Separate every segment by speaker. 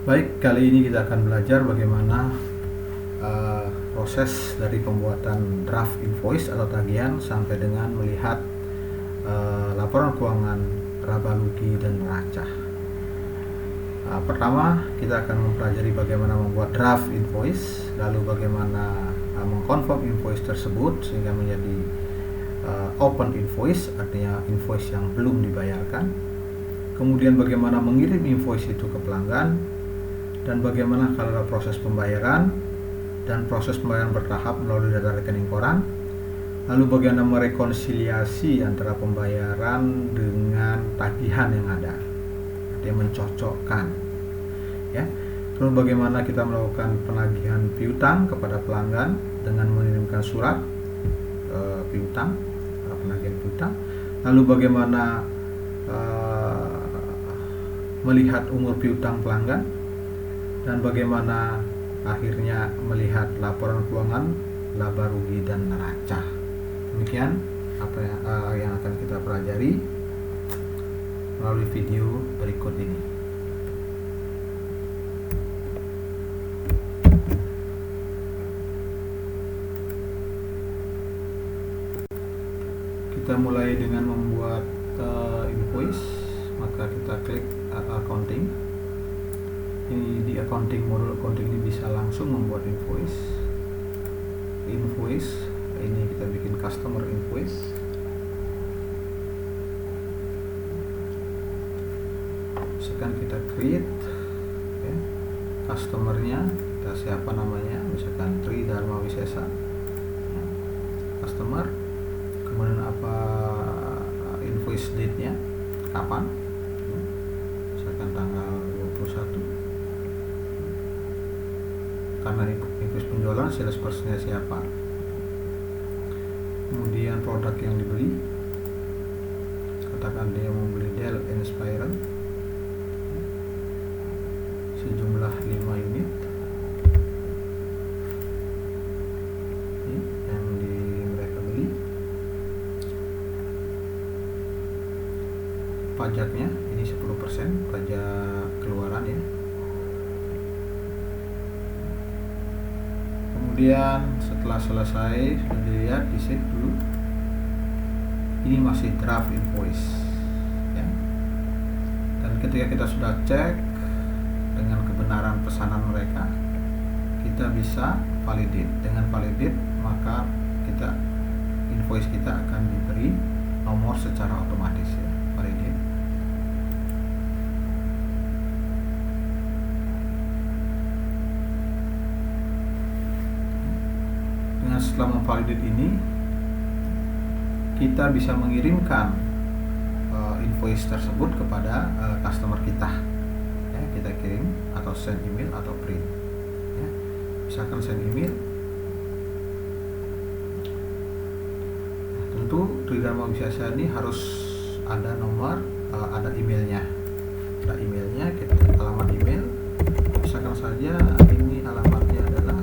Speaker 1: Baik, kali ini kita akan belajar bagaimana proses dari pembuatan draft invoice atau tagihan sampai dengan melihat laporan keuangan laba rugi dan neraca. Pertama, kita akan mempelajari bagaimana membuat draft invoice, lalu bagaimana mengkonfirm invoice tersebut sehingga menjadi open invoice, artinya invoice yang belum dibayarkan. Kemudian bagaimana mengirim invoice itu ke pelanggan, dan bagaimana kalau ada proses pembayaran dan proses pembayaran bertahap melalui data rekening koran, lalu bagaimana merekonsiliasi antara pembayaran dengan tagihan yang ada, artinya mencocokkan, ya. Terus bagaimana kita melakukan penagihan piutang kepada pelanggan dengan mengirimkan surat piutang, penagihan piutang, lalu bagaimana melihat umur piutang pelanggan, dan bagaimana akhirnya melihat laporan keuangan laba rugi dan neraca. Demikian apa yang akan kita pelajari melalui video berikut ini. Kita mulai dengan membuat invoice, maka kita klik accounting. Ini di accounting, modul accounting ini bisa langsung membuat invoice. Ini kita bikin customer invoice. Misalkan kita create, okay. Customernya kita siapa namanya, misalkan Tri Dharma Wisesa, ya. Customer, kemudian apa invoice date-nya, kapan, ya. Misalkan tanggal 21. Karena invoice penjualan, sales personnya siapa, kemudian produk yang dibeli, katakan dia membeli Dell Inspiron sejumlah 5 unit yang mereka beli. Pajaknya ini 10% pajak keluaran, ya. Kemudian setelah selesai, sudah dilihat, di save dulu. Ini masih draft invoice, ya. Dan ketika kita sudah cek dengan kebenaran pesanan mereka, kita bisa validate. Dengan validate, maka invoice kita akan diberi nomor secara otomatis, ya. Validate. Setelah memvalidate ini, kita bisa mengirimkan invoice tersebut kepada customer kita, ya. Kita kirim atau send email atau print, ya. Misalkan send email, tentu Tri Dharma Wisesa ini harus ada nomor, ada emailnya. Ada emailnya, kita alamat email, misalkan saja ini alamatnya adalah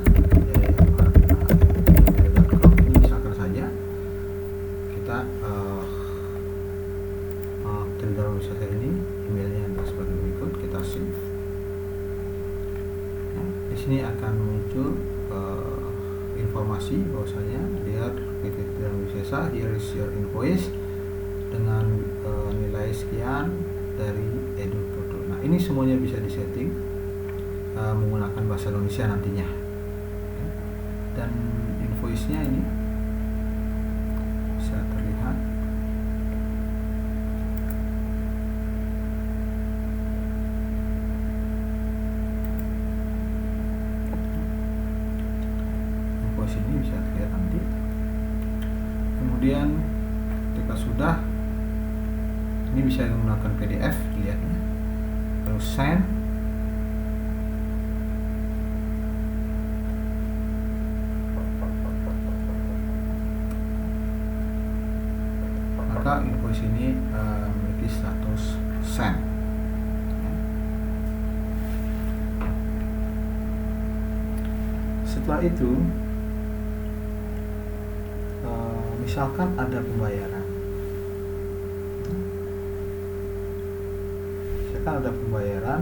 Speaker 1: Tri Dharma Wisesa ini emailnya adalah sebagai berikut. Kita save. Nah, di sini akan muncul informasi bahwasanya dia PT Tri Dharma Wisesa, here is your invoice dengan nilai sekian dari Edu. Nah, ini semuanya bisa disetting menggunakan bahasa Indonesia nantinya, ya. Dan invoice-nya ini bisa terlihat. Invoice ini bisa terlihat nanti. Kemudian ketika sudah, ini bisa menggunakan PDF dilihatnya, lalu send. Maka invoice ini memiliki status send. Setelah itu, misalkan ada pembayaran, misalkan ada pembayaran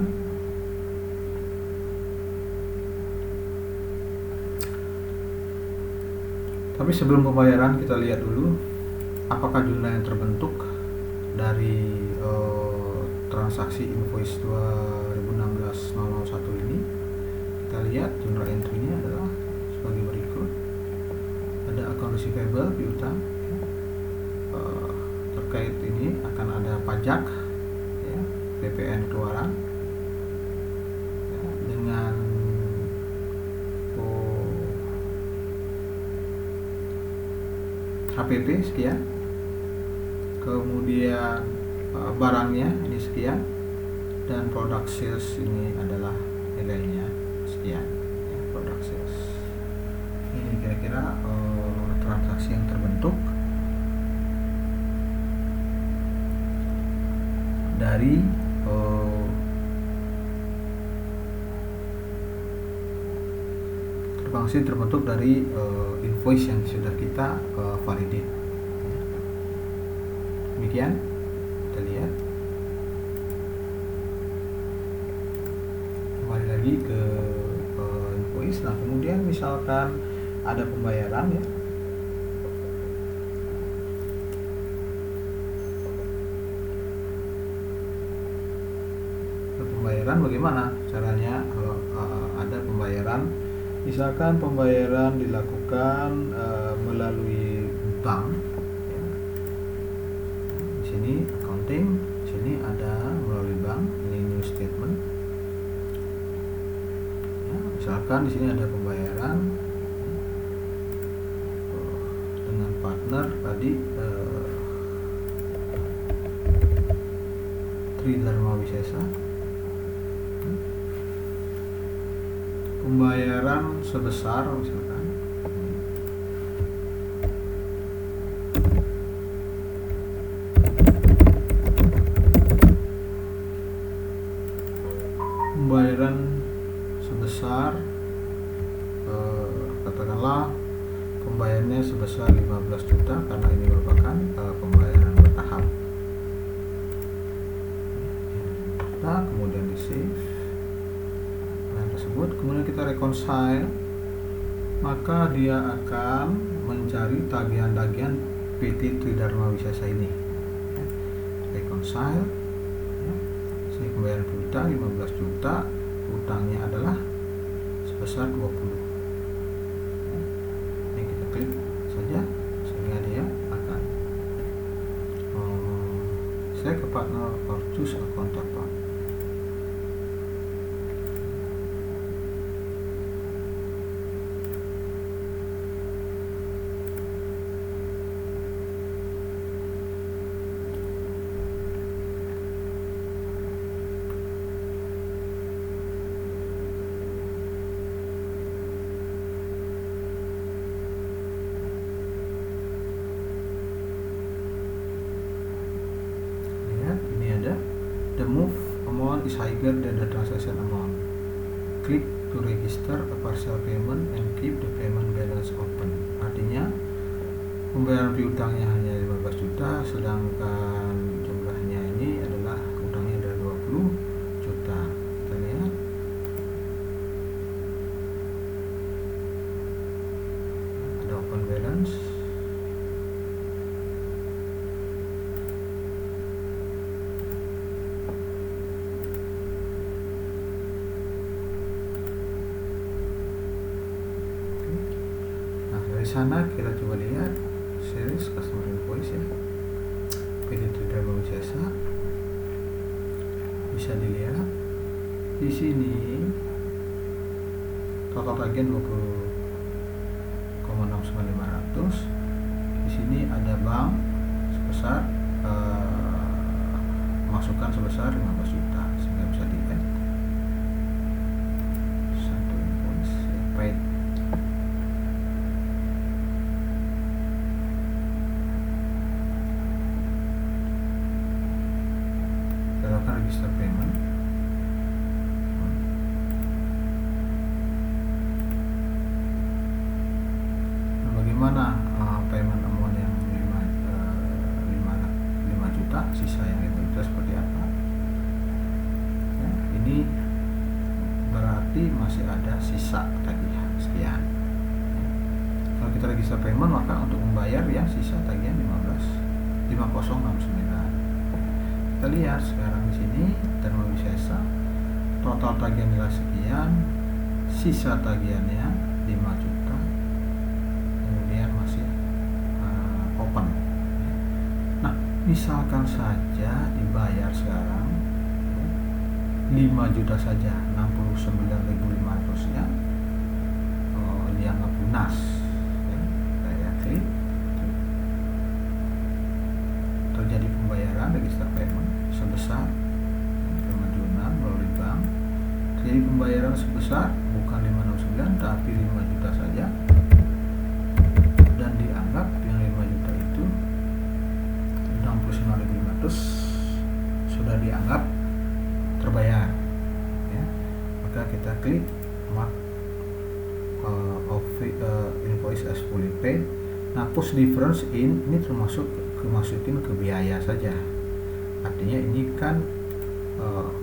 Speaker 1: Tapi sebelum pembayaran kita lihat dulu apakah jumlah yang terbentuk dari transaksi invoice 2016-001 ini. Kita lihat jumlah entry-nya adalah sebagai berikut. Ada account receivable piutang, terkait ini akan ada pajak, ya, PPN keluaran, ya, dengan HPP sekian, kemudian barangnya ini sekian, dan product sales ini adalah nilainya sekian, ya, product sales. Ini kira-kira transaksi yang terbentuk dari terbentuk dari invoice yang sudah kita validate. Demikian kita lihat. Kembali lagi ke invoice. Nah, kemudian misalkan ada pembayaran, ya. Pembayaran bagaimana caranya kalau ada pembayaran? Misalkan pembayaran dilakukan melalui bank, ya. Di sini accounting, di sini ada melalui bank, ini new statement. Ya, misalkan di sini ada pembayaran dengan partner tadi Tridharma Wisesa. Pembayaran sebesar misalkan katakanlah pembayarannya sebesar 15 juta karena ini merupakan pembayaran bertahap. Nah, kemudian di save tersebut, kemudian kita reconcile, maka dia akan mencari tagihan-tagihan PT Tridharma Wisesa ini. Reconcile, ya. Sini pembayaran piutang 15 juta, utangnya adalah sebesar 20. Ini kita klik saja sehingga dia akan saya ke partner or choose a counterpart. The move amount is higher than the transaction amount. Click to register a partial payment and keep the payment balance open. Artinya pembayaran piutangnya hanya 15 juta, sedangkan jumlahnya ini adalah utangnya adalah 20 juta. Kita lihat. Ada open balance. Dari sana kita coba lihat series customer invoice, ya, PT Tridharma Wisesa. Bisa dilihat di sini total tagihan 20,69500. Di sini ada bank sebesar masukan sebesar 15 juta sehingga bisa di-add satu invoice, ya, paid. Register payment. Nah, bagaimana payment amount yang 5 juta, sisa yang itu seperti apa? Ya, ini berarti masih ada sisa tagihan sekian. Kalau kita register payment, maka untuk membayar yang sisa tagihan 5069. Kita lihat sekarang di sini Dharma Wisesa, total tagihan nilai sekian, sisa tagihannya 5 juta, kemudian masih open. Nah, misalkan saja dibayar sekarang 5 juta saja, 69.500-nya dianggap lunas. Saya klik, terjadi pembayaran register payment sebesar payment jurnal melalui bank, terjadi pembayaran sebesar bukan 569 tapi 5 juta saja, dan dianggap yang 5 juta itu 69.500 sudah dianggap terbayar, ya. Maka kita klik mark of invoice as fully paid. Nah, post difference in ini termasuk masukin ke biaya saja, artinya ini kan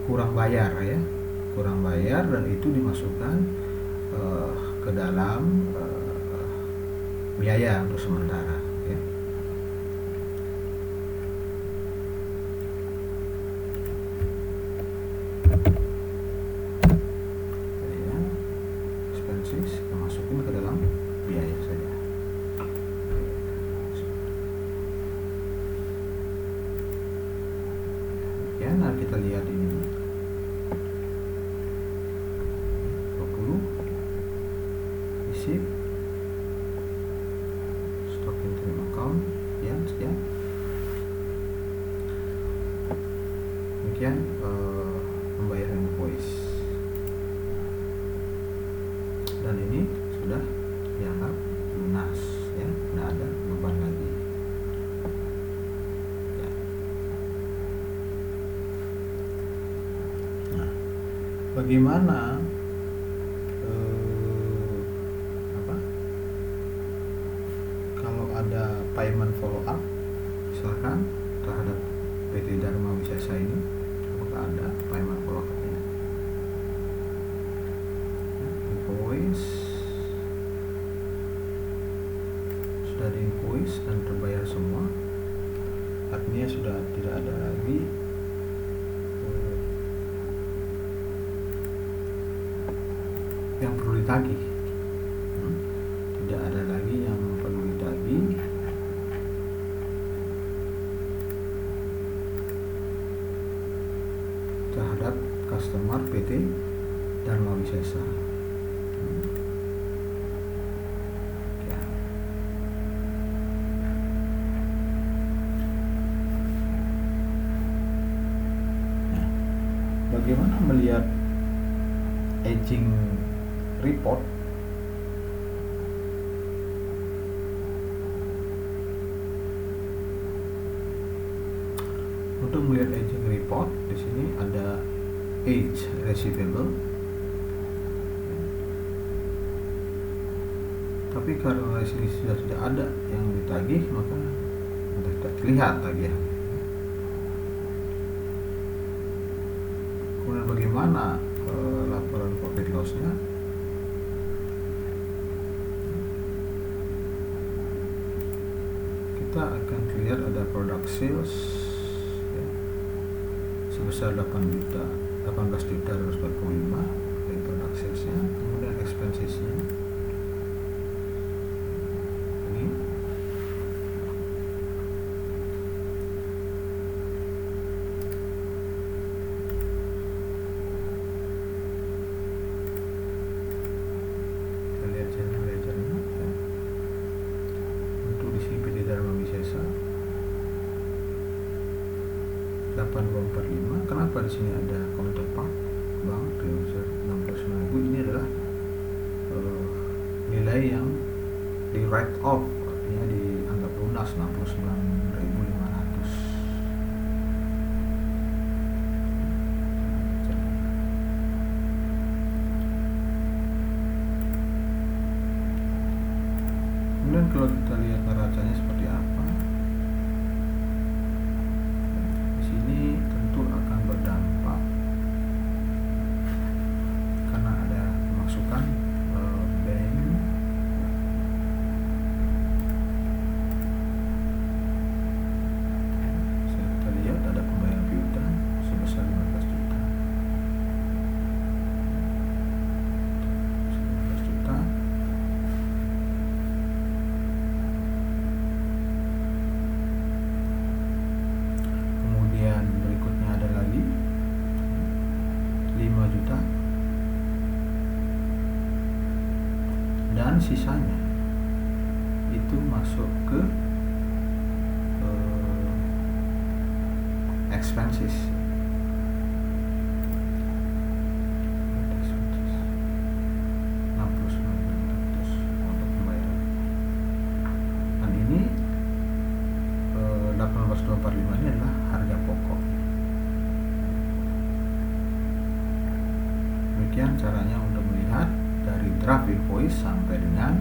Speaker 1: kurang bayar, ya, kurang bayar, dan itu dimasukkan ke dalam biaya untuk sementara, ya. Kita masukin ke dalam biaya saja. Ya, nah kita lihat ini 20 receipt stock interim account, ya, sekian. Demikian pembayaran invoice. Dan ini sudah dianggap lunas, ya, tidak ada beban lagi, ya. Nah, bagaimana kalau ada payment follow up, misalkan terhadap PT Dharma Wisesa ini, apakah ada payment follow up-nya? Sudah di invoice dan terbayar semua, artinya sudah tidak ada lagi yang perlu ditagih, tidak ada lagi yang perlu ditagih terhadap customer PT Dharma Wisesa. Bagaimana melihat aging report? Untuk melihat aging report, di sini ada age receivable. Tapi karena di sini sudah tidak ada yang ditagih, maka tidak terlihat tagihan. Kemudian bagaimana laporan profit loss-nya? Kita akan lihat ada product sales, ya, sebesar 18.245 dari product sales-nya. Kemudian expenses-nya ini. PT Dharma Wisesa 8245. Kenapa di sini ada counterpart bank transfer 69.000? Ini adalah nilai yang di write off, artinya dianggap lunas 69.500. Kemudian kalau kita lihat neracanya seperti apa, di sini tentu akan berdampak karena ada masukan bank juta, dan sisanya itu masuk ke expenses. Untuk pembayaran. Dan ini 18.245 ini adalah harga pokok. Demikian caranya untuk melihat dari draft invoice sampai dengan